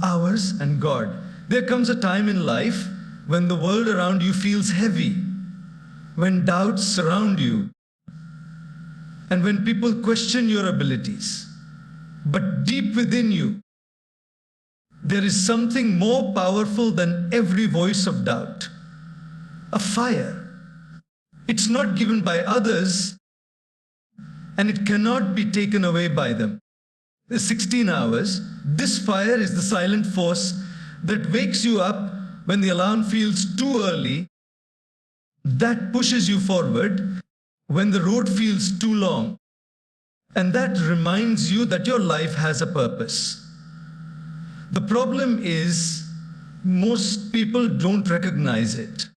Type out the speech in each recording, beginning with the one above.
ours and God. There comes a time in life when the world around you feels heavy, when doubts surround you, and when people question your abilities. But deep within you, there is something more powerful than every voice of doubt. A fire. It's not given by others, and it cannot be taken away by them. The 16 hours, this fire is the silent force that wakes you up when the alarm feels too early, that pushes you forward when the road feels too long, and that reminds you that your life has a purpose. The problem is, most people don't recognize it.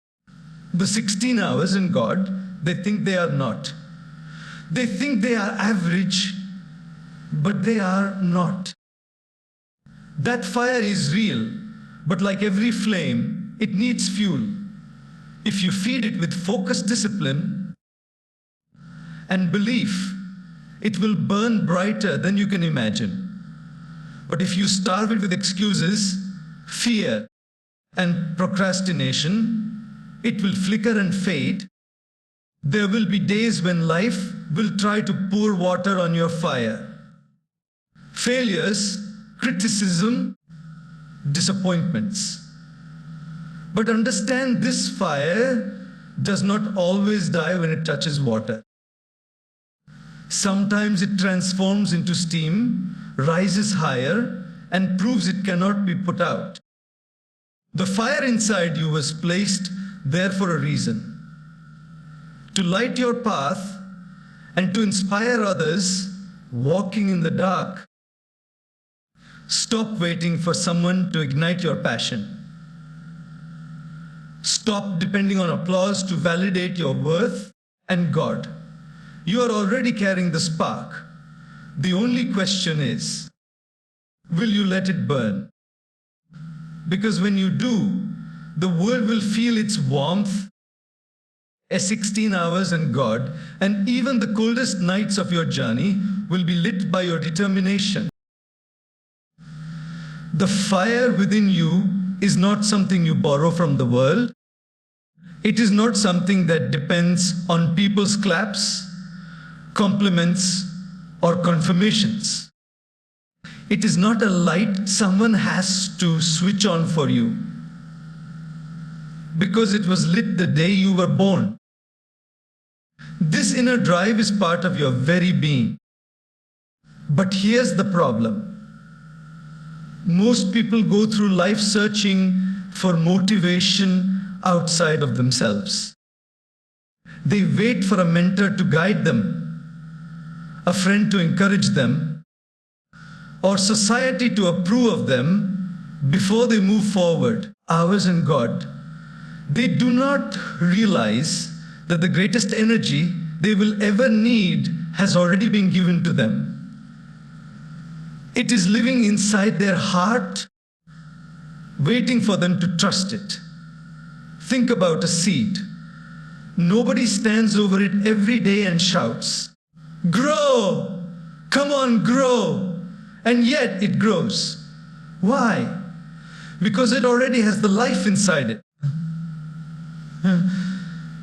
The 16 hours in God, they think they are not. They think they are average, but they are not. That fire is real, but like every flame, it needs fuel. If you feed it with focused discipline and belief, it will burn brighter than you can imagine. But if you starve it with excuses, fear, and procrastination, it will flicker and fade. There will be days when life will try to pour water on your fire. Failures, criticism, disappointments. But understand, this fire does not always die when it touches water. Sometimes it transforms into steam, rises higher, and proves it cannot be put out. The fire inside you was placed there for a reason. To light your path and to inspire others walking in the dark. Stop waiting for someone to ignite your passion. Stop depending on applause to validate your worth and God. You are already carrying the spark. The only question is, will you let it burn? Because when you do, the world will feel its warmth, a 16 hours in God, and even the coldest nights of your journey will be lit by your determination. The fire within you is not something you borrow from the world. It is not something that depends on people's claps, compliments, or confirmations. It is not a light someone has to switch on for you, because it was lit the day you were born. This inner drive is part of your very being. But here's the problem. Most people go through life searching for motivation outside of themselves. They wait for a mentor to guide them, a friend to encourage them, or society to approve of them before they move forward. Ours and God. They do not realize that the greatest energy they will ever need has already been given to them. It is living inside their heart, waiting for them to trust it. Think about a seed. Nobody stands over it every day and shouts, "Grow! Come on, grow!" And yet it grows. Why? Because it already has the life inside it.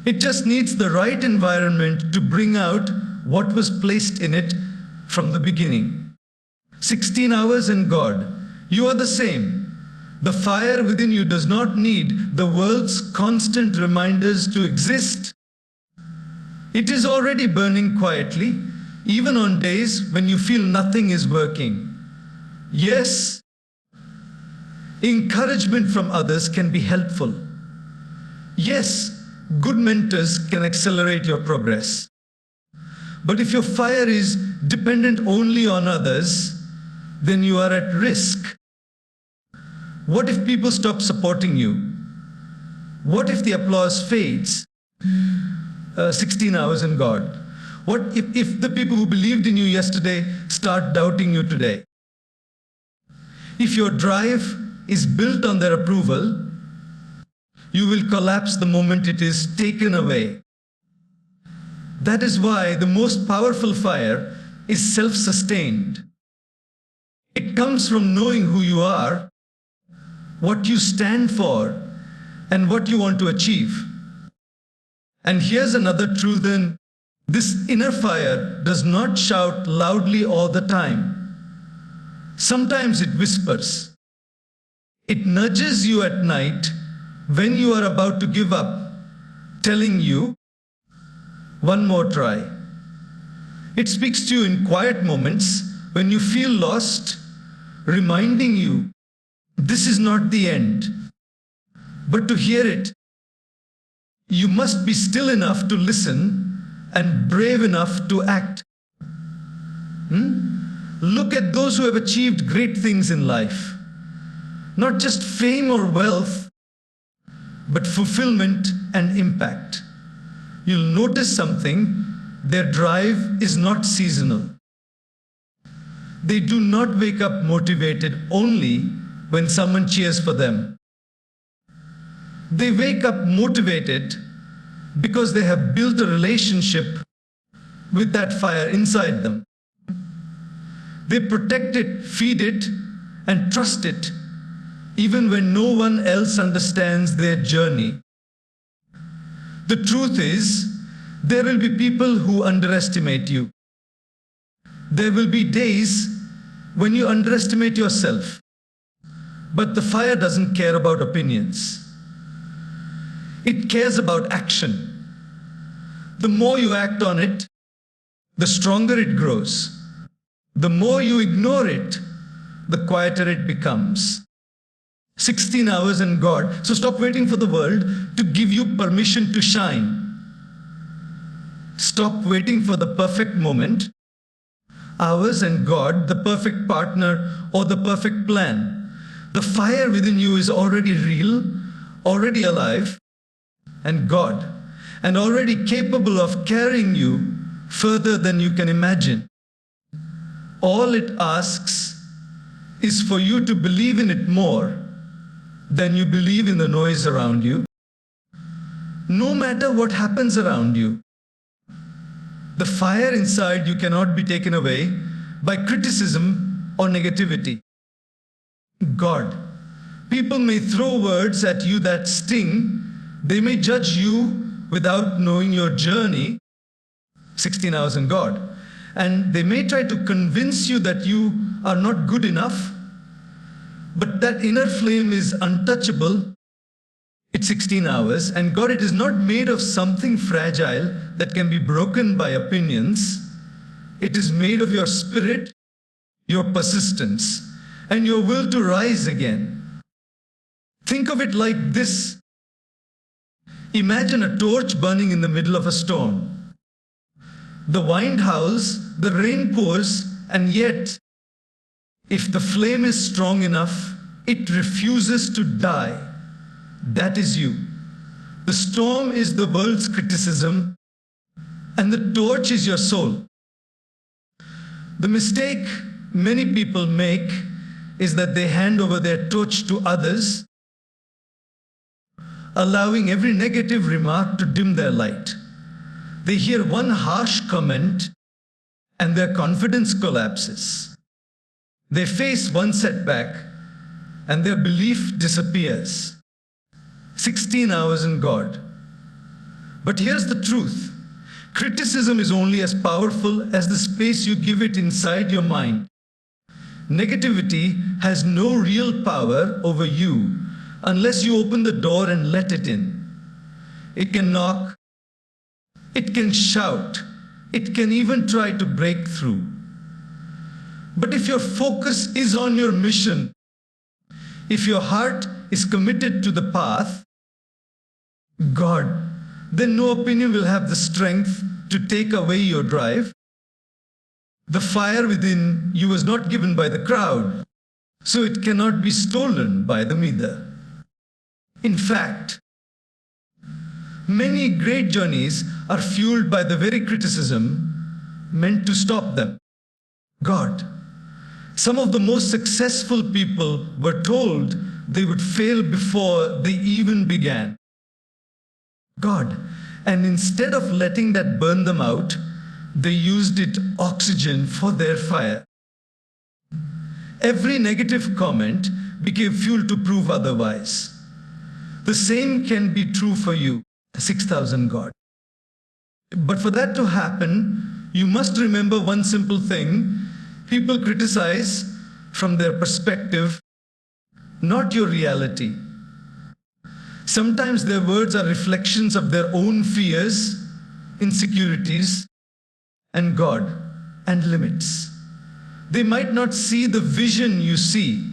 It just needs the right environment to bring out what was placed in it from the beginning. 16 hours in God. You are the same. The fire within you does not need the world's constant reminders to exist. It is already burning quietly, even on days when you feel nothing is working. Yes, encouragement from others can be helpful. Yes, good mentors can accelerate your progress. But if your fire is dependent only on others, then you are at risk. What if people stop supporting you? What if the applause fades? 16 hours in God. What if the people who believed in you yesterday start doubting you today? If your drive is built on their approval, you will collapse the moment it is taken away. That is why the most powerful fire is self-sustained. It comes from knowing who you are, what you stand for, and what you want to achieve. And here's another truth then. This inner fire does not shout loudly all the time. Sometimes it whispers. It nudges you at night when you are about to give up, telling you, one more try. It speaks to you in quiet moments when you feel lost, reminding you, this is not the end. But to hear it, you must be still enough to listen and brave enough to act. Look at those who have achieved great things in life. Not just fame or wealth, but fulfillment and impact. You'll notice something. Their drive is not seasonal. They do not wake up motivated only when someone cheers for them. They wake up motivated because they have built a relationship with that fire inside them. They protect it, feed it, and trust it, even when no one else understands their journey. The truth is, there will be people who underestimate you. There will be days when you underestimate yourself. But the fire doesn't care about opinions. It cares about action. The more you act on it, the stronger it grows. The more you ignore it, the quieter it becomes. 16 hours and God. So stop waiting for the world to give you permission to shine. Stop waiting for the perfect moment. Hours and God, the perfect partner or the perfect plan. The fire within you is already real, already alive, and God, and already capable of carrying you further than you can imagine. All it asks is for you to believe in it more than you believe in the noise around you. No matter what happens around you, the fire inside you cannot be taken away by criticism or negativity. God. People may throw words at you that sting. They may judge you without knowing your journey, 16 hours in God. And they may try to convince you that you are not good enough. But that inner flame is untouchable. It's 16 hours. And God, it is not made of something fragile that can be broken by opinions. It is made of your spirit, your persistence, and your will to rise again. Think of it like this. Imagine a torch burning in the middle of a storm. The wind howls, the rain pours, and yet, if the flame is strong enough, it refuses to die. That is you. The storm is the world's criticism, and the torch is your soul. The mistake many people make is that they hand over their torch to others, allowing every negative remark to dim their light. They hear one harsh comment and their confidence collapses. They face one setback and their belief disappears. 16 hours in God. But here's the truth. Criticism is only as powerful as the space you give it inside your mind. Negativity has no real power over you unless you open the door and let it in. It can knock, it can shout, it can even try to break through. But if your focus is on your mission, if your heart is committed to the path, God, then no opinion will have the strength to take away your drive. The fire within you was not given by the crowd, so it cannot be stolen by the media. In fact, many great journeys are fueled by the very criticism meant to stop them. God. Some of the most successful people were told they would fail before they even began. God. And instead of letting that burn them out, they used it oxygen for their fire. Every negative comment became fuel to prove otherwise. The same can be true for you, 6,000 God. But for that to happen, you must remember one simple thing. People criticize from their perspective, not your reality. Sometimes their words are reflections of their own fears, insecurities, and God, and limits. They might not see the vision you see.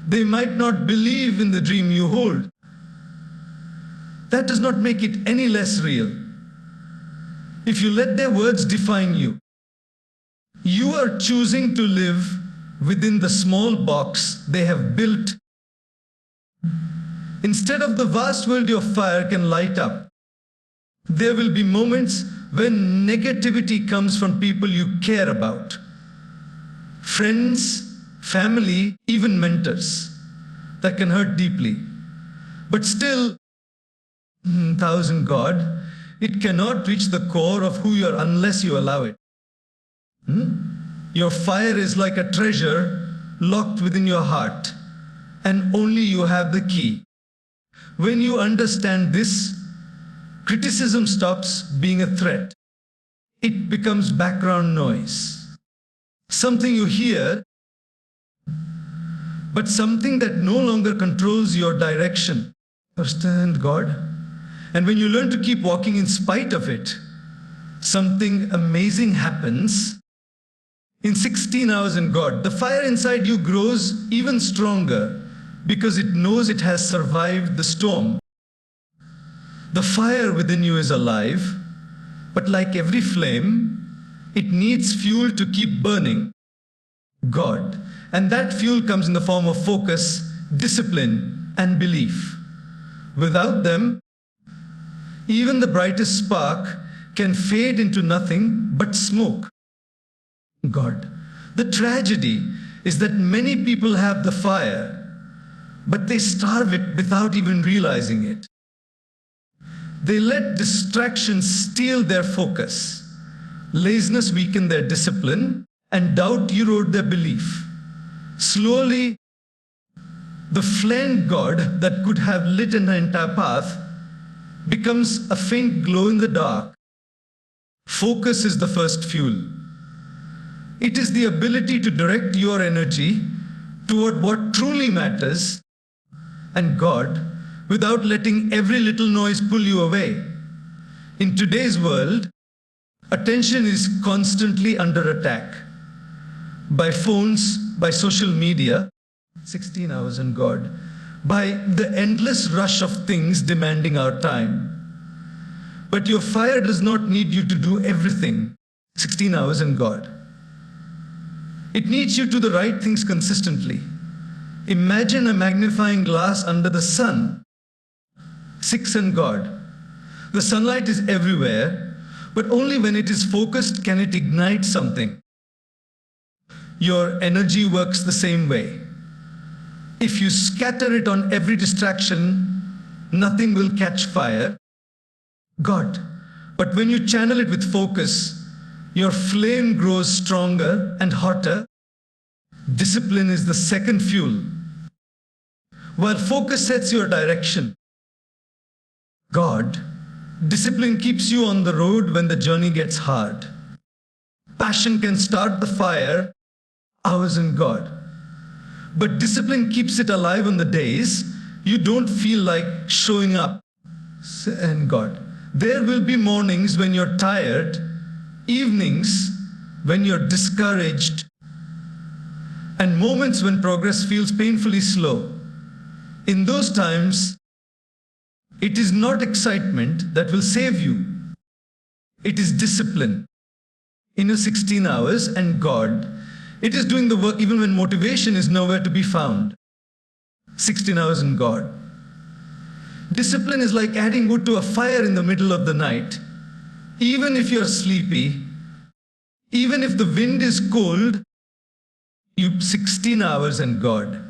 They might not believe in the dream you hold. That does not make it any less real. If you let their words define you, you are choosing to live within the small box they have built. Instead of the vast world your fire can light up, there will be moments when negativity comes from people you care about. Friends, family, even mentors. That can hurt deeply. But still, 1,000 God, it cannot reach the core of who you are unless you allow it. Your fire is like a treasure locked within your heart, and only you have the key. When you understand this, criticism stops being a threat. It becomes background noise. Something you hear, but something that no longer controls your direction. Understand God? And when you learn to keep walking in spite of it, something amazing happens. In 16 hours in God, the fire inside you grows even stronger because it knows it has survived the storm. The fire within you is alive, but like every flame, it needs fuel to keep burning. God. And that fuel comes in the form of focus, discipline, and belief. Without them, even the brightest spark can fade into nothing but smoke. God. The tragedy is that many people have the fire, but they starve it without even realizing it. They let distractions steal their focus. Laziness weaken their discipline, and doubt erode their belief. Slowly, the flame God that could have lit an entire path becomes a faint glow in the dark. Focus is the first fuel. It is the ability to direct your energy toward what truly matters and God without letting every little noise pull you away. In today's world, attention is constantly under attack. By phones, by social media, 16 hours in God, by the endless rush of things demanding our time. But your fire does not need you to do everything, 16 hours in God. It needs you to do the right things consistently. Imagine a magnifying glass under the sun, 6 in God. The sunlight is everywhere, but only when it is focused can it ignite something. Your energy works the same way. If you scatter it on every distraction, nothing will catch fire. God. But when you channel it with focus, your flame grows stronger and hotter. Discipline is the second fuel. While focus sets your direction, God, discipline keeps you on the road when the journey gets hard. Passion can start the fire, hours in God. But discipline keeps it alive on the days you don't feel like showing up in God. There will be mornings when you're tired, evenings when you're discouraged, and moments when progress feels painfully slow. In those times, it is not excitement that will save you. It is discipline. In your 16 hours and God, it is doing the work even when motivation is nowhere to be found. 16 hours in God. Discipline is like adding wood to a fire in the middle of the night. Even if you're sleepy, even if the wind is cold, you 16 hours and God.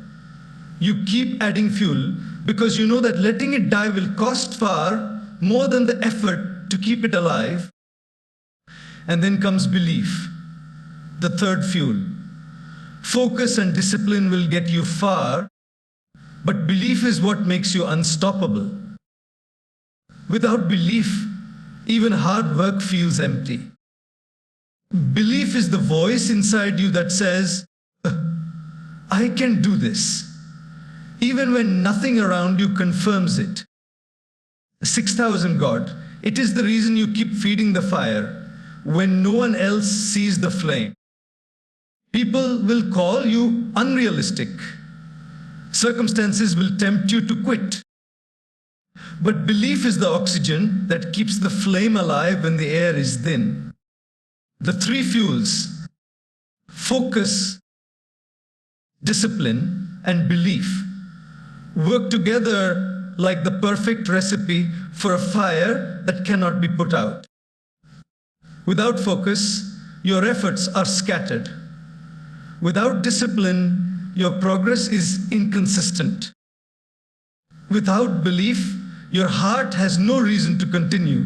You keep adding fuel because you know that letting it die will cost far more than the effort to keep it alive. And then comes belief, the third fuel. Focus and discipline will get you far, but belief is what makes you unstoppable. Without belief, even hard work feels empty. Belief is the voice inside you that says, I can do this, even when nothing around you confirms it. 6,000 God, it is the reason you keep feeding the fire when no one else sees the flame. People will call you unrealistic. Circumstances will tempt you to quit. But belief is the oxygen that keeps the flame alive when the air is thin. The three fuels, focus, discipline, and belief, work together like the perfect recipe for a fire that cannot be put out. Without focus, your efforts are scattered. Without discipline, your progress is inconsistent. Without belief, your heart has no reason to continue.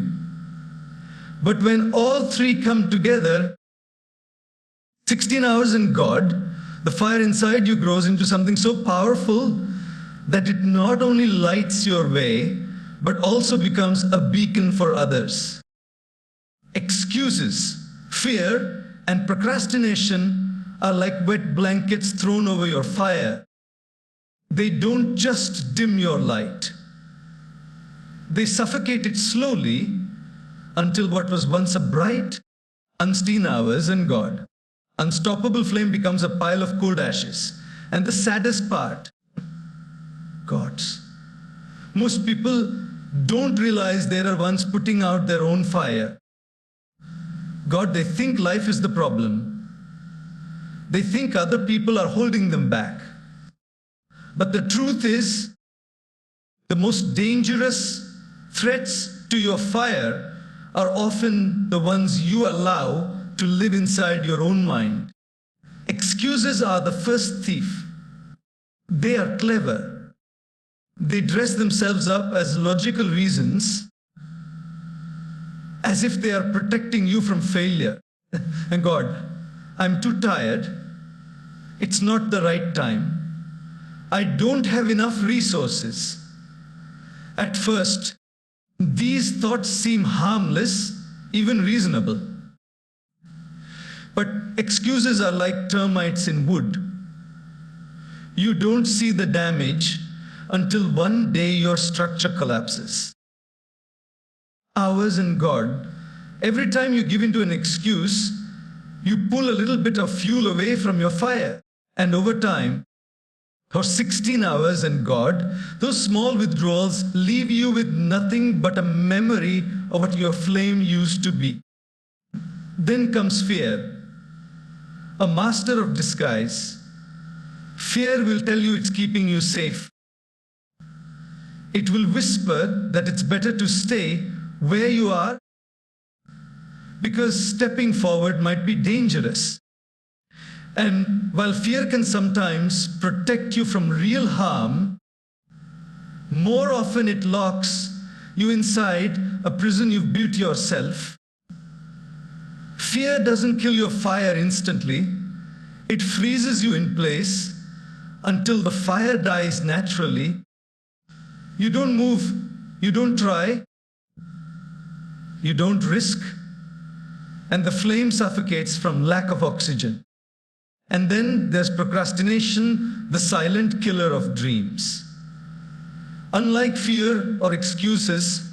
But when all three come together, 16 hours in God, the fire inside you grows into something so powerful that it not only lights your way, but also becomes a beacon for others. Excuses, fear, and procrastination are like wet blankets thrown over your fire. They don't just dim your light. They suffocate it slowly until what was once a bright, unseen hours in God, unstoppable flame becomes a pile of cold ashes. And the saddest part, gods. Most people don't realize they are ones putting out their own fire. God, they think life is the problem. They think other people are holding them back. But the truth is, the most dangerous threats to your fire are often the ones you allow to live inside your own mind. Excuses are the first thief. They are clever. They dress themselves up as logical reasons, as if they are protecting you from failure. And God, I'm too tired. It's not the right time. I don't have enough resources. At first, these thoughts seem harmless, even reasonable. But excuses are like termites in wood. You don't see the damage until one day your structure collapses. Hours in God, every time you give into an excuse, you pull a little bit of fuel away from your fire. And over time, for 16 hours in God, those small withdrawals leave you with nothing but a memory of what your flame used to be. Then comes fear, a master of disguise. Fear will tell you it's keeping you safe. It will whisper that it's better to stay where you are because stepping forward might be dangerous. And while fear can sometimes protect you from real harm, more often it locks you inside a prison you've built yourself. Fear doesn't kill your fire instantly. It freezes you in place until the fire dies naturally. You don't move, you don't try, you don't risk, and the flame suffocates from lack of oxygen. And then there's procrastination, the silent killer of dreams. Unlike fear or excuses,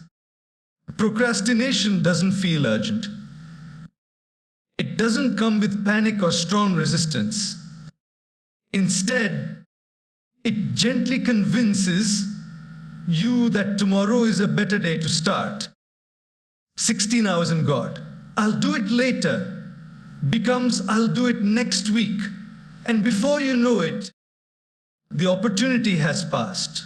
procrastination doesn't feel urgent. It doesn't come with panic or strong resistance. Instead, it gently convinces you that tomorrow is a better day to start. 16 hours in God. I'll do it later becomes I'll do it next week. And before you know it, the opportunity has passed.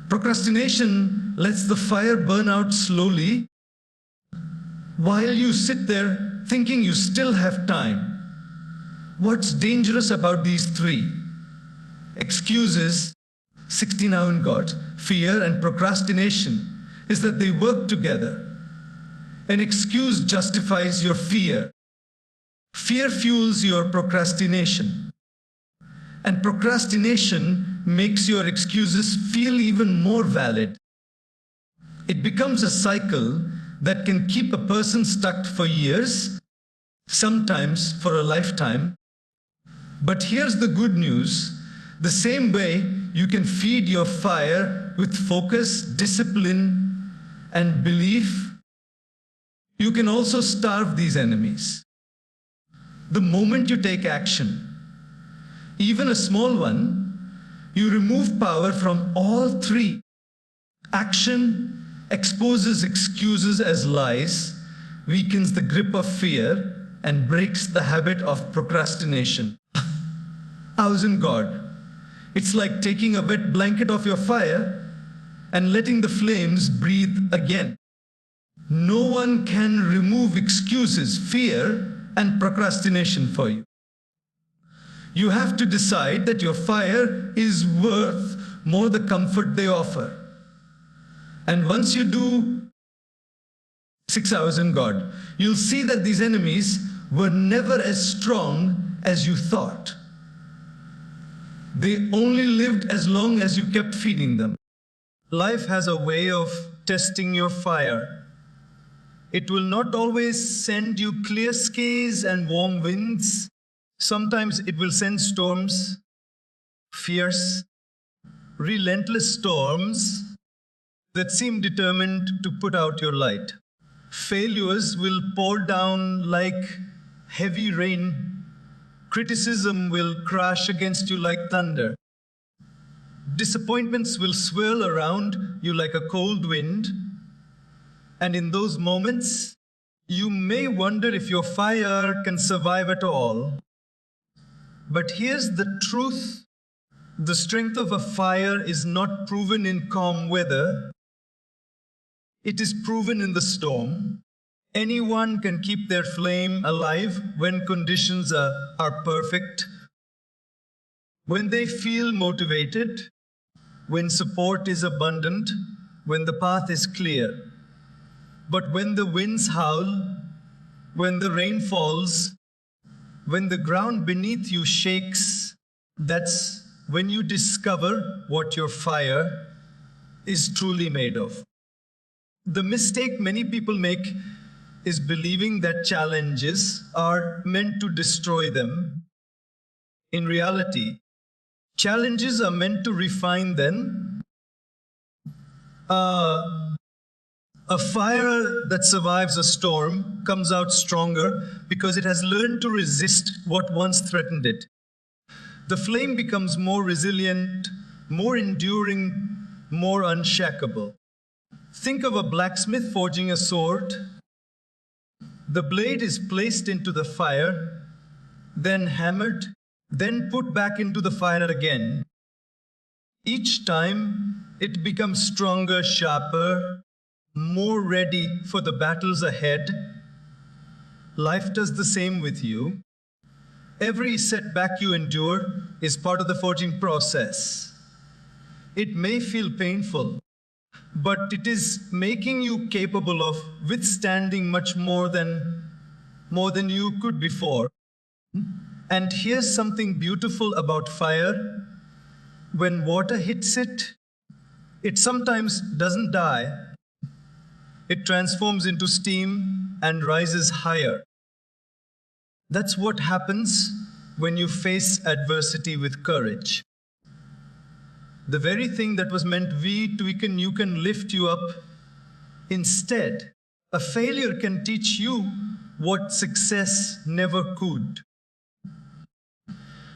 Procrastination lets the fire burn out slowly while you sit there thinking you still have time. What's dangerous about these three? Excuses, 16 hours in God, fear and procrastination is that they work together. An excuse justifies your fear. Fear fuels your procrastination. And procrastination makes your excuses feel even more valid. It becomes a cycle that can keep a person stuck for years, sometimes for a lifetime. But here's the good news. The same way you can feed your fire with focus, discipline, and belief, you can also starve these enemies. The moment you take action, even a small one, you remove power from all three. Action exposes excuses as lies, weakens the grip of fear, and breaks the habit of procrastination. House in God. It's like taking a wet blanket off your fire and letting the flames breathe again. No one can remove excuses, fear, and procrastination for you. You have to decide that your fire is worth more the comfort they offer. And once you do 6 hours in God, you'll see that these enemies were never as strong as you thought. They only lived as long as you kept feeding them. Life has a way of testing your fire. It will not always send you clear skies and warm winds. Sometimes it will send storms, fierce, relentless storms that seem determined to put out your light. Failures will pour down like heavy rain. Criticism will crash against you like thunder. Disappointments will swirl around you like a cold wind. And in those moments, you may wonder if your fire can survive at all. But here's the truth. The strength of a fire is not proven in calm weather. It is proven in the storm. Anyone can keep their flame alive when conditions are perfect, when they feel motivated, when support is abundant, when the path is clear. But when the winds howl, when the rain falls, when the ground beneath you shakes, that's when you discover what your fire is truly made of. The mistake many people make is believing that challenges are meant to destroy them. In reality, challenges are meant to refine them. A fire that survives a storm comes out stronger because it has learned to resist what once threatened it. The flame becomes more resilient, more enduring, more unshakable. Think of a blacksmith forging a sword. The blade is placed into the fire, then hammered, then put back into the fire again. Each time, it becomes stronger, sharper, more ready for the battles ahead. Life does the same with you. Every setback you endure is part of the forging process. It may feel painful, but it is making you capable of withstanding much more than you could before. And here's something beautiful about fire. When water hits it, it sometimes doesn't die. It transforms into steam and rises higher. That's what happens when you face adversity with courage. The very thing that was meant to weaken you can lift you up. Instead, a failure can teach you what success never could.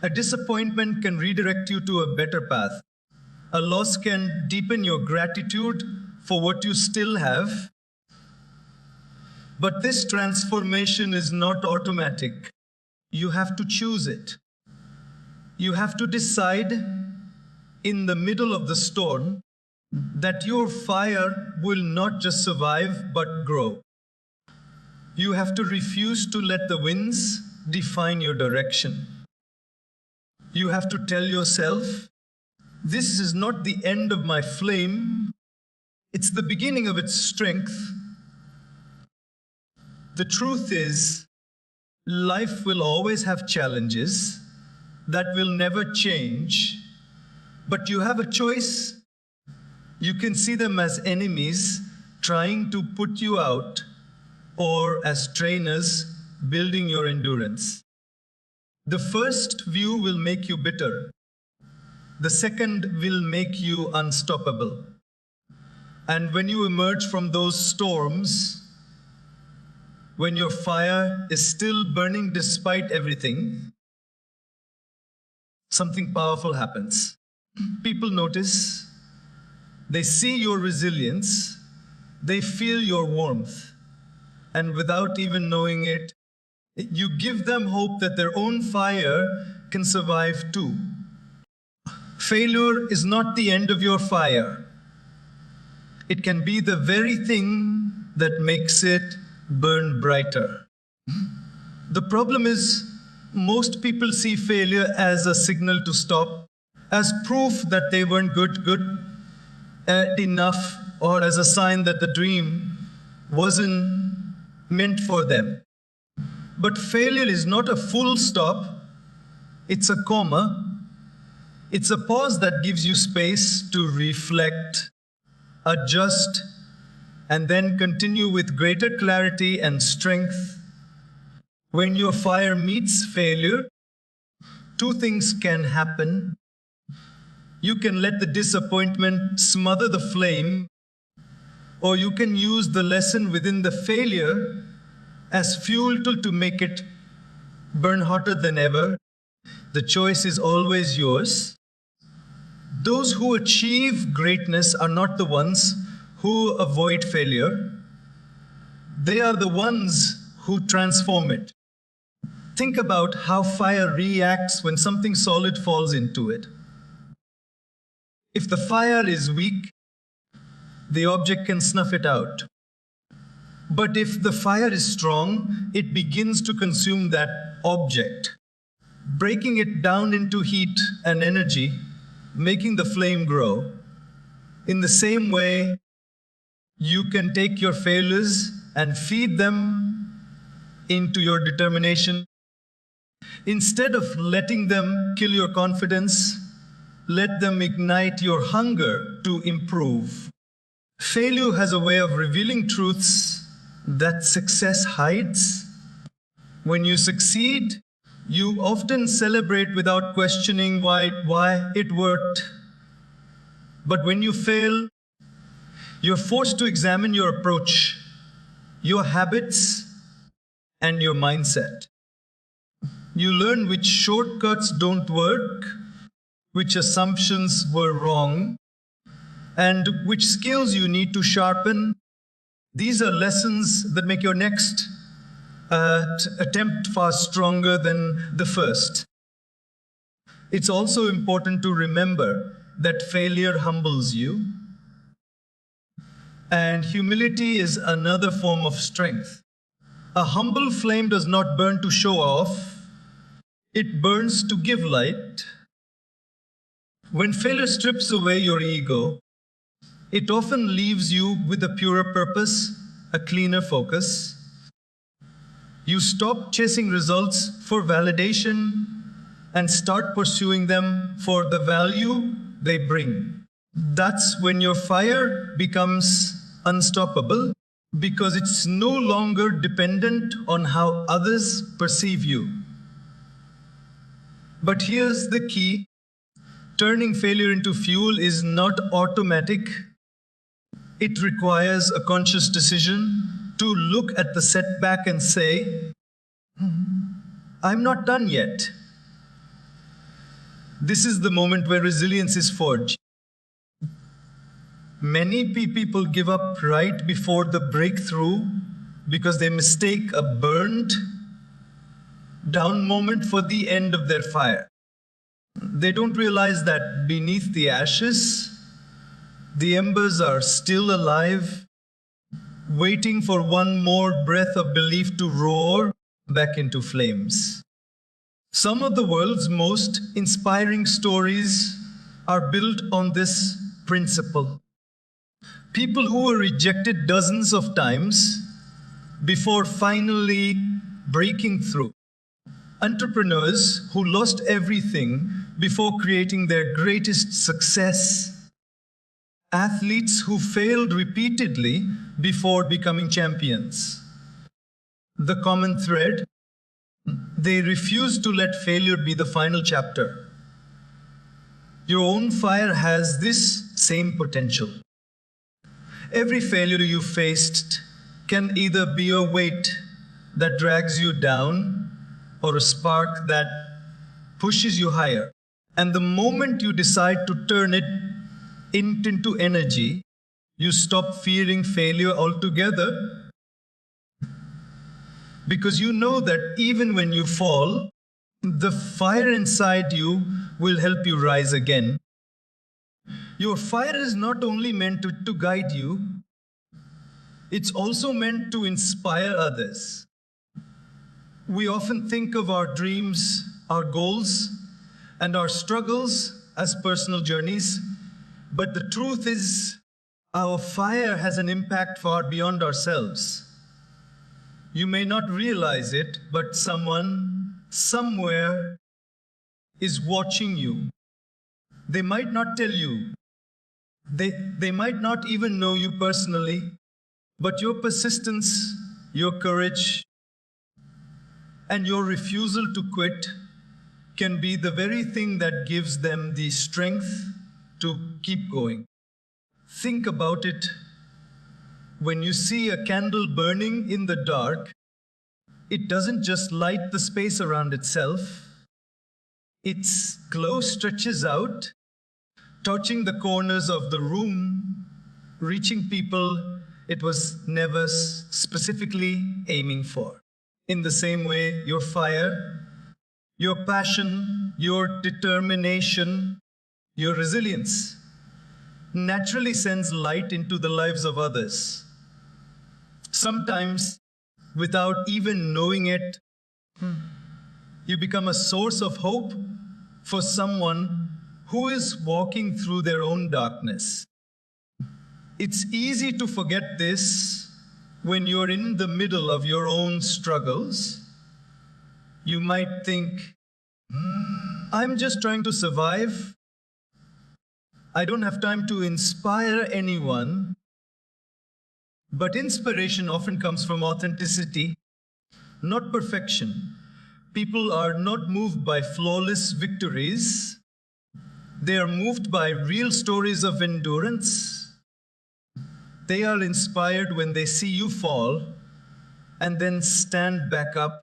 A disappointment can redirect you to a better path. A loss can deepen your gratitude for what you still have. But this transformation is not automatic. You have to choose it. You have to decide in the middle of the storm that your fire will not just survive but grow. You have to refuse to let the winds define your direction. You have to tell yourself, this is not the end of my flame, it's the beginning of its strength. The truth is, life will always have challenges, that will never change, but you have a choice. You can see them as enemies trying to put you out, or as trainers building your endurance. The first view will make you bitter. The second will make you unstoppable. And when you emerge from those storms, when your fire is still burning despite everything, something powerful happens. People notice, they see your resilience, they feel your warmth, and without even knowing it, you give them hope that their own fire can survive too. Failure is not the end of your fire. It can be the very thing that makes it burn brighter. The problem is, most people see failure as a signal to stop, as proof that they weren't good enough, or as a sign that the dream wasn't meant for them. But failure is not a full stop, it's a comma. It's a pause that gives you space to reflect, adjust, and then continue with greater clarity and strength. When your fire meets failure, two things can happen. You can let the disappointment smother the flame, or you can use the lesson within the failure as fuel to make it burn hotter than ever. The choice is always yours. Those who achieve greatness are not the ones who avoid failure. They are the ones who transform it. Think about how fire reacts when something solid falls into it. If the fire is weak, the object can snuff it out. But if the fire is strong, it begins to consume that object, breaking it down into heat and energy, making the flame grow. In the same way, you can take your failures and feed them into your determination. Instead of letting them kill your confidence, let them ignite your hunger to improve. Failure has a way of revealing truths that success hides. When you succeed, you often celebrate without questioning why it worked. But when you fail, you're forced to examine your approach, your habits, and your mindset. You learn which shortcuts don't work, which assumptions were wrong, and which skills you need to sharpen. These are lessons that make your next attempt far stronger than the first. It's also important to remember that failure humbles you, and humility is another form of strength. A humble flame does not burn to show off, it burns to give light. When failure strips away your ego, it often leaves you with a purer purpose, a cleaner focus. You stop chasing results for validation and start pursuing them for the value they bring. That's when your fire becomes unstoppable, because it's no longer dependent on how others perceive you. But here's the key. Turning failure into fuel is not automatic. It requires a conscious decision to look at the setback and say, I'm not done yet. This is the moment where resilience is forged. Many people give up right before the breakthrough because they mistake a burned down moment for the end of their fire. They don't realize that beneath the ashes, the embers are still alive, waiting for one more breath of belief to roar back into flames. Some of the world's most inspiring stories are built on this principle. People who were rejected dozens of times before finally breaking through. Entrepreneurs who lost everything before creating their greatest success. Athletes who failed repeatedly before becoming champions. The common thread: they refuse to let failure be the final chapter. Your own fire has this same potential. Every failure you faced can either be a weight that drags you down or a spark that pushes you higher. And the moment you decide to turn it into energy, you stop fearing failure altogether, because you know that even when you fall, the fire inside you will help you rise again. Your fire is not only meant to guide you, it's also meant to inspire others. We often think of our dreams, our goals, and our struggles as personal journeys, but the truth is, our fire has an impact far beyond ourselves. You may not realize it, but someone, somewhere, is watching you. They might not tell you. They might not even know you personally, but your persistence, your courage, and your refusal to quit can be the very thing that gives them the strength to keep going. Think about it. When you see a candle burning in the dark, it doesn't just light the space around itself. Its glow stretches out, touching the corners of the room, reaching people it was never specifically aiming for. In the same way, your fire, your passion, your determination, your resilience naturally sends light into the lives of others. Sometimes, without even knowing it, you become a source of hope for someone who is walking through their own darkness. It's easy to forget this when you're in the middle of your own struggles. You might think, I'm just trying to survive. I don't have time to inspire anyone. But inspiration often comes from authenticity, not perfection. People are not moved by flawless victories. They are moved by real stories of endurance. They are inspired when they see you fall and then stand back up.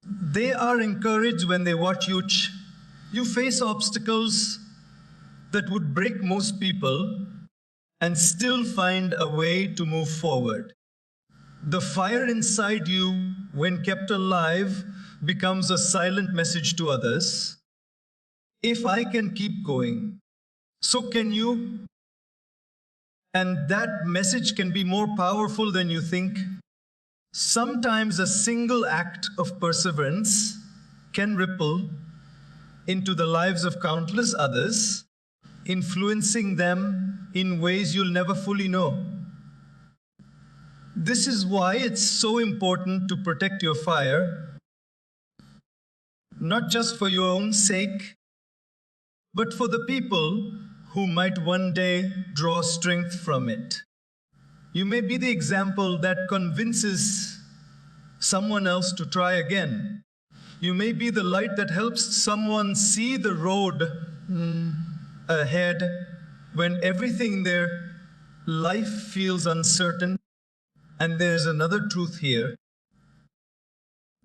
They are encouraged when they watch you face obstacles that would break most people and still find a way to move forward. The fire inside you, when kept alive, becomes a silent message to others. If I can keep going, so can you. And that message can be more powerful than you think. Sometimes a single act of perseverance can ripple into the lives of countless others, influencing them in ways you'll never fully know. This is why it's so important to protect your fire, not just for your own sake, but for the people who might one day draw strength from it. You may be the example that convinces someone else to try again. You may be the light that helps someone see the road ahead when everything in their life feels uncertain. And there's another truth here.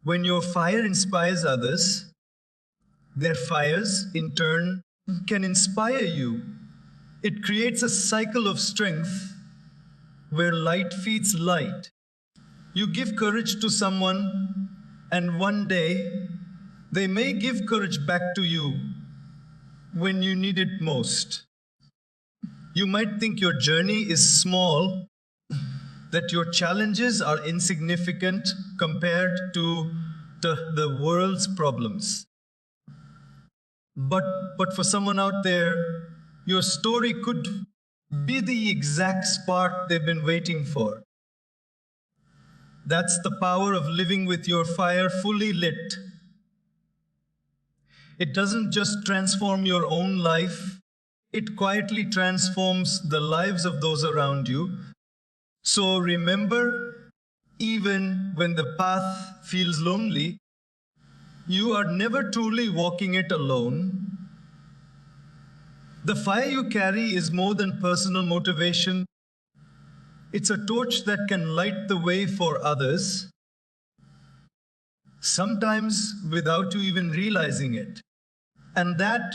When your fire inspires others, their fires, in turn, can inspire you. It creates a cycle of strength where light feeds light. You give courage to someone, and one day, they may give courage back to you when you need it most. You might think your journey is small, that your challenges are insignificant compared to the world's problems. But for someone out there, your story could be the exact spark they've been waiting for. That's the power of living with your fire fully lit, It doesn't just transform your own life, it quietly transforms the lives of those around you. So remember, even when the path feels lonely, you are never truly walking it alone. The fire you carry is more than personal motivation. It's a torch that can light the way for others, sometimes without you even realizing it. And that,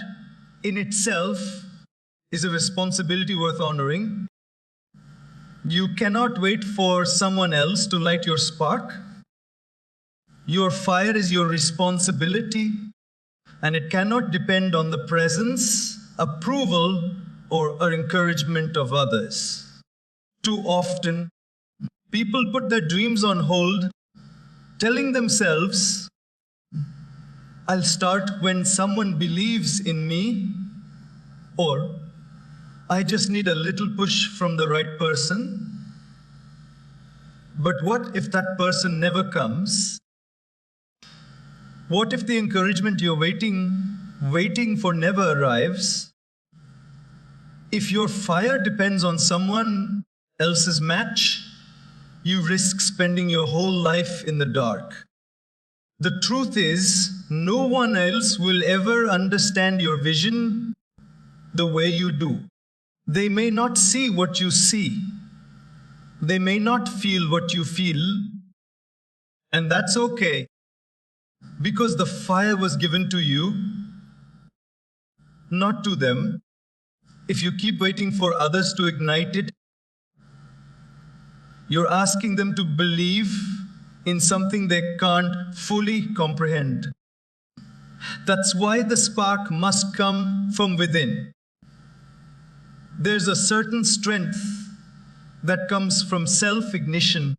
in itself, is a responsibility worth honoring. You cannot wait for someone else to light your spark. Your fire is your responsibility, and it cannot depend on the presence, approval, or encouragement of others. Too often, people put their dreams on hold, telling themselves, I'll start when someone believes in me, or I just need a little push from the right person. But what if that person never comes? What if the encouragement you're waiting for never arrives? If your fire depends on someone else's match, you risk spending your whole life in the dark. The truth is, no one else will ever understand your vision the way you do. They may not see what you see. They may not feel what you feel. And that's okay, because the fire was given to you, not to them. If you keep waiting for others to ignite it, you're asking them to believe in something they can't fully comprehend. That's why the spark must come from within. There's a certain strength that comes from self-ignition.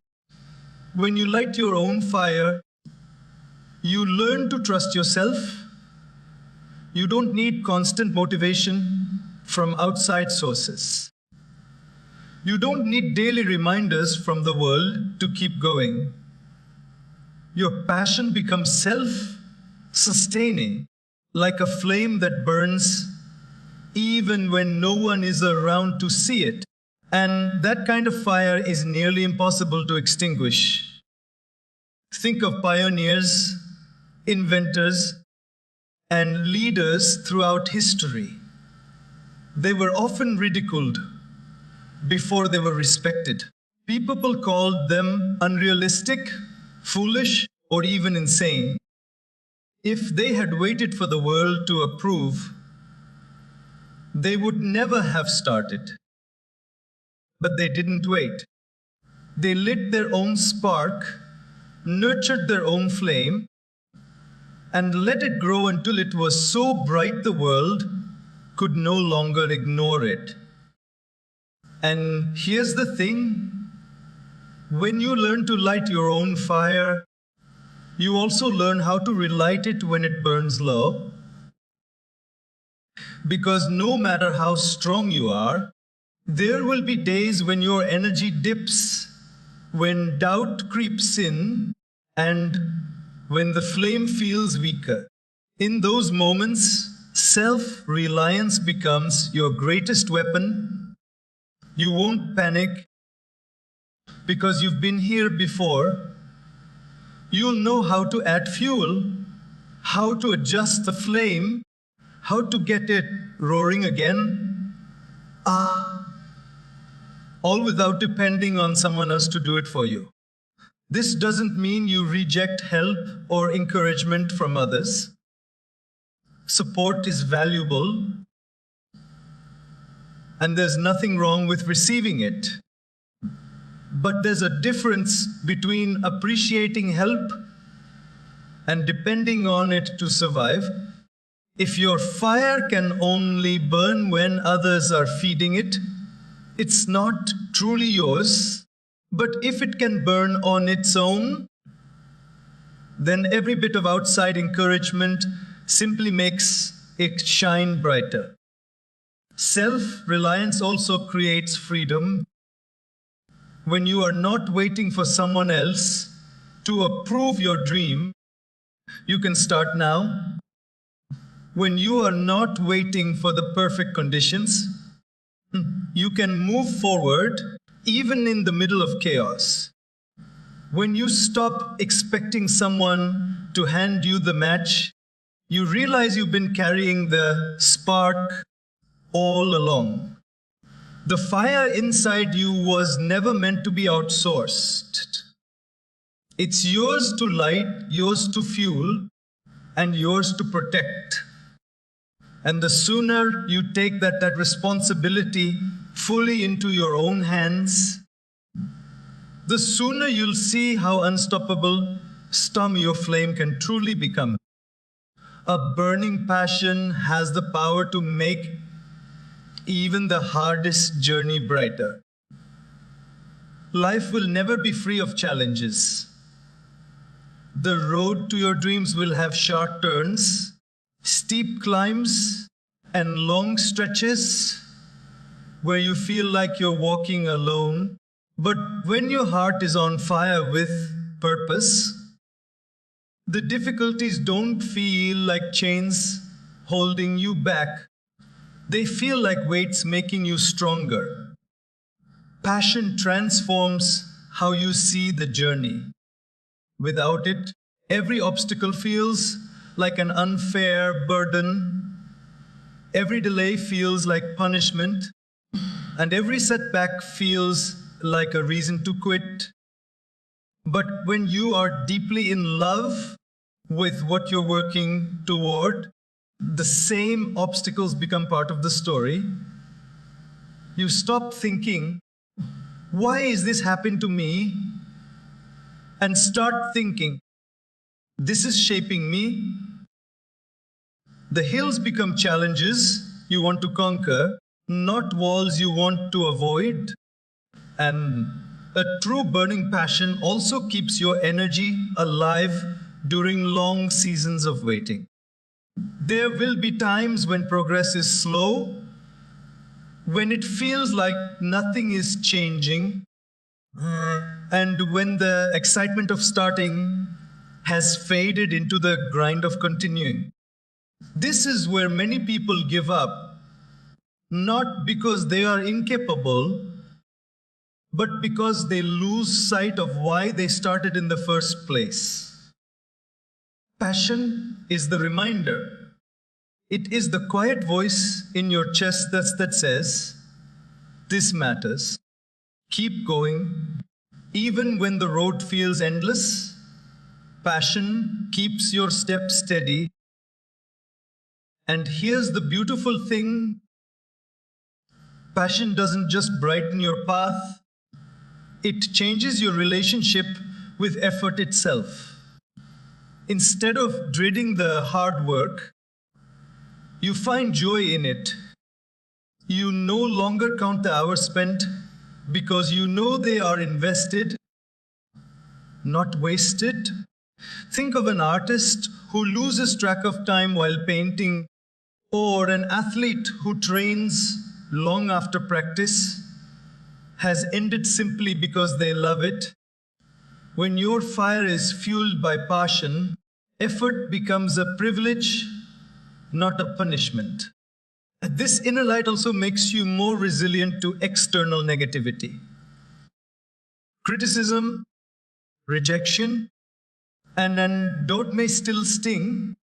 When you light your own fire, you learn to trust yourself. You don't need constant motivation from outside sources. You don't need daily reminders from the world to keep going. Your passion becomes self-sustaining, like a flame that burns even when no one is around to see it. And that kind of fire is nearly impossible to extinguish. Think of pioneers, inventors, and leaders throughout history. They were often ridiculed before they were respected. People called them unrealistic, foolish, or even insane. If they had waited for the world to approve, they would never have started. But they didn't wait. They lit their own spark, nurtured their own flame, and let it grow until it was so bright the world could no longer ignore it. And here's the thing, when you learn to light your own fire, you also learn how to relight it when it burns low. Because no matter how strong you are, there will be days when your energy dips, when doubt creeps in, and when the flame feels weaker. In those moments, self-reliance becomes your greatest weapon. You won't panic because you've been here before. You'll know how to add fuel, how to adjust the flame, how to get it roaring again. All without depending on someone else to do it for you. This doesn't mean you reject help or encouragement from others. Support is valuable, and there's nothing wrong with receiving it. But there's a difference between appreciating help and depending on it to survive. If your fire can only burn when others are feeding it, it's not truly yours. But if it can burn on its own, then every bit of outside encouragement simply makes it shine brighter. Self-reliance also creates freedom. When you are not waiting for someone else to approve your dream, you can start now. when you are not waiting for the perfect conditions, you can move forward even in the middle of chaos. When you stop expecting someone to hand you the match, you realize you've been carrying the spark all along. The fire inside you was never meant to be outsourced. It's yours to light, yours to fuel, and yours to protect. And the sooner you take that responsibility fully into your own hands, the sooner you'll see how unstoppable storm your flame can truly become. A burning passion has the power to make even the hardest journey brighter. Life will never be free of challenges. The road to your dreams will have sharp turns, steep climbs, and long stretches where you feel like you're walking alone. But when your heart is on fire with purpose, the difficulties don't feel like chains holding you back. They feel like weights making you stronger. Passion transforms how you see the journey. Without it, every obstacle feels like an unfair burden. Every delay feels like punishment, and every setback feels like a reason to quit. But when you are deeply in love with what you're working toward, the same obstacles become part of the story. You stop thinking, why is this happening to me? And start thinking, this is shaping me. The hills become challenges you want to conquer, not walls you want to avoid. And a true burning passion also keeps your energy alive during long seasons of waiting. There will be times when progress is slow, when it feels like nothing is changing, and when the excitement of starting has faded into the grind of continuing. This is where many people give up, not because they are incapable, but because they lose sight of why they started in the first place. Passion is the reminder. It is the quiet voice in your chest that says, this matters. Keep going. Even when the road feels endless, passion keeps your steps steady. And here's the beautiful thing. Passion doesn't just brighten your path. It changes your relationship with effort itself. Instead of dreading the hard work, you find joy in it. You no longer count the hours spent because you know they are invested, not wasted. Think of an artist who loses track of time while painting, or an athlete who trains long after practice has ended simply because they love it. When your fire is fueled by passion, effort becomes a privilege, not a punishment. This inner light also makes you more resilient to external negativity. Criticism, rejection, and doubt may still sting,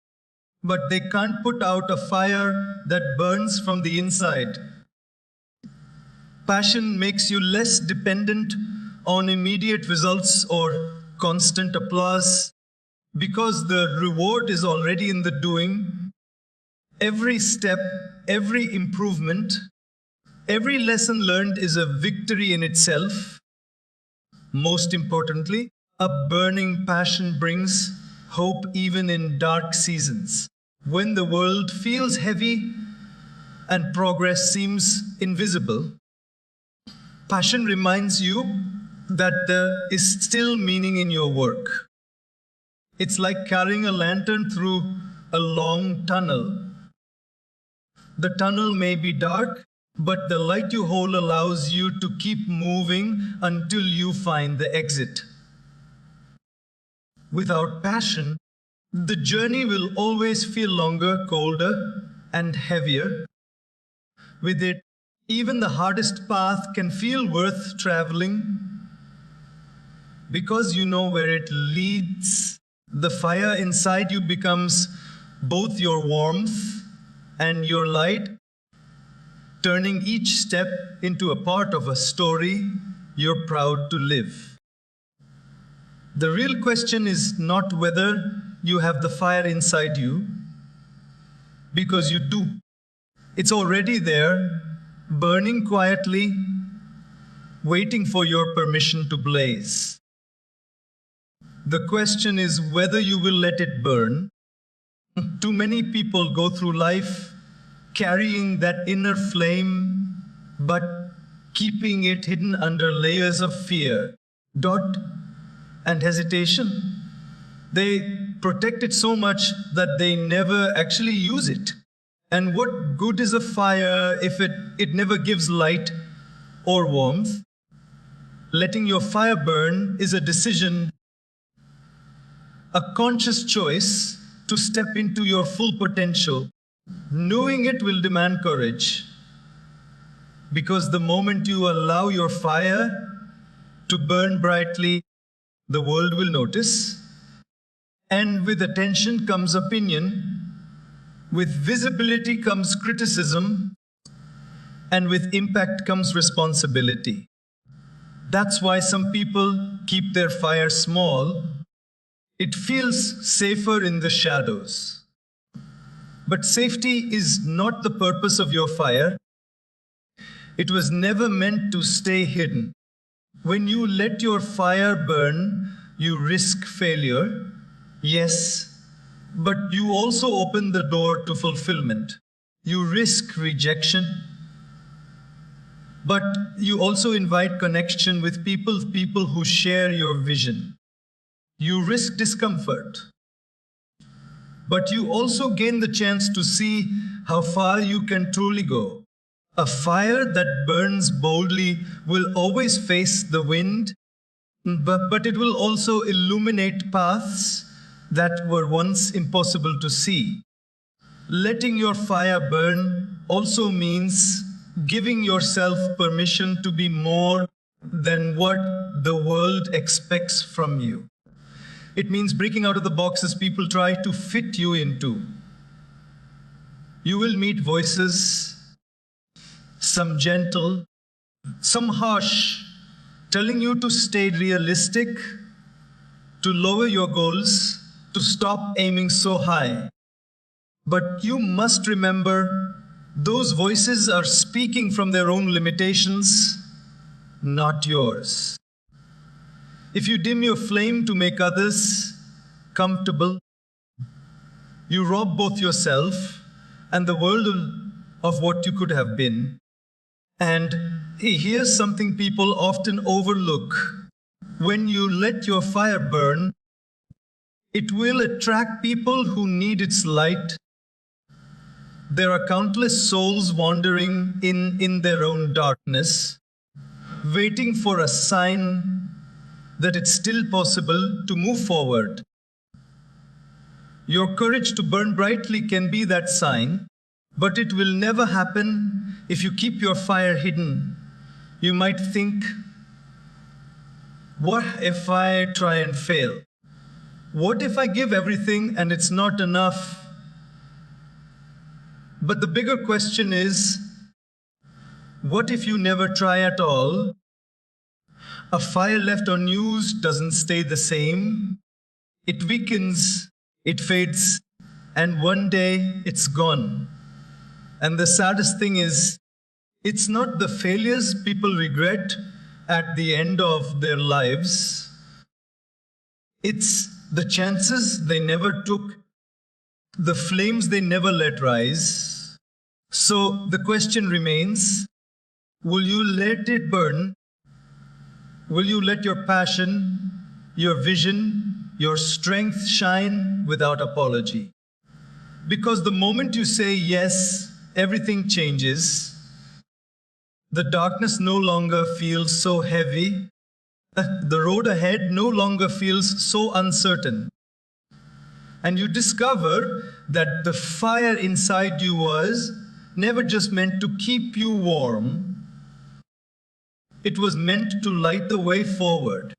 but they can't put out a fire that burns from the inside. Passion makes you less dependent on immediate results or constant applause because the reward is already in the doing. Every step, every improvement, every lesson learned is a victory in itself. Most importantly, a burning passion brings hope even in dark seasons. When the world feels heavy and progress seems invisible, passion reminds you that there is still meaning in your work. It's like carrying a lantern through a long tunnel. The tunnel may be dark, but the light you hold allows you to keep moving until you find the exit. Without passion, The journey will always feel longer, colder, and heavier. With it, even the hardest path can feel worth traveling because you know where it leads. The fire inside you becomes both your warmth and your light, turning each step into a part of a story you're proud to live. The real question is not whether you have the fire inside you, because you do. It's already there, burning quietly, waiting for your permission to blaze. The question is whether you will let it burn. Too many people go through life carrying that inner flame, but keeping it hidden under layers of fear, doubt, and hesitation. They protect it so much that they never actually use it. And what good is a fire if it never gives light or warmth? Letting your fire burn is a decision, a conscious choice to step into your full potential. Knowing it will demand courage, because the moment you allow your fire to burn brightly, the world will notice. And with attention comes opinion, with visibility comes criticism, and with impact comes responsibility. That's why some people keep their fire small. It feels safer in the shadows. But safety is not the purpose of your fire. It was never meant to stay hidden. When you let your fire burn, you risk failure. Yes, but you also open the door to fulfillment. You risk rejection, but you also invite connection with people who share your vision. You risk discomfort, but you also gain the chance to see how far you can truly go. A fire that burns boldly will always face the wind, but it will also illuminate paths that were once impossible to see. Letting your fire burn also means giving yourself permission to be more than what the world expects from you. It means breaking out of the boxes people try to fit you into. You will meet voices, some gentle, some harsh, telling you to stay realistic, to lower your goals, to stop aiming so high. But you must remember, those voices are speaking from their own limitations, not yours. If you dim your flame to make others comfortable, you rob both yourself and the world of what you could have been. And here's something people often overlook. When you let your fire burn, it will attract people who need its light. There are countless souls wandering in their own darkness, waiting for a sign that it's still possible to move forward. Your courage to burn brightly can be that sign, but it will never happen if you keep your fire hidden. You might think, what if I try and fail? What if I give everything and it's not enough? But the bigger question is, what if you never try at all? A fire left unused doesn't stay the same. It weakens, it fades, and one day it's gone. And the saddest thing is, it's not the failures people regret at the end of their lives. It's the chances they never took, the flames they never let rise. So the question remains, will you let it burn? Will you let your passion, your vision, your strength shine without apology? Because the moment you say yes, everything changes. The darkness no longer feels so heavy. The road ahead no longer feels so uncertain. And you discover that the fire inside you was never just meant to keep you warm. It was meant to light the way forward.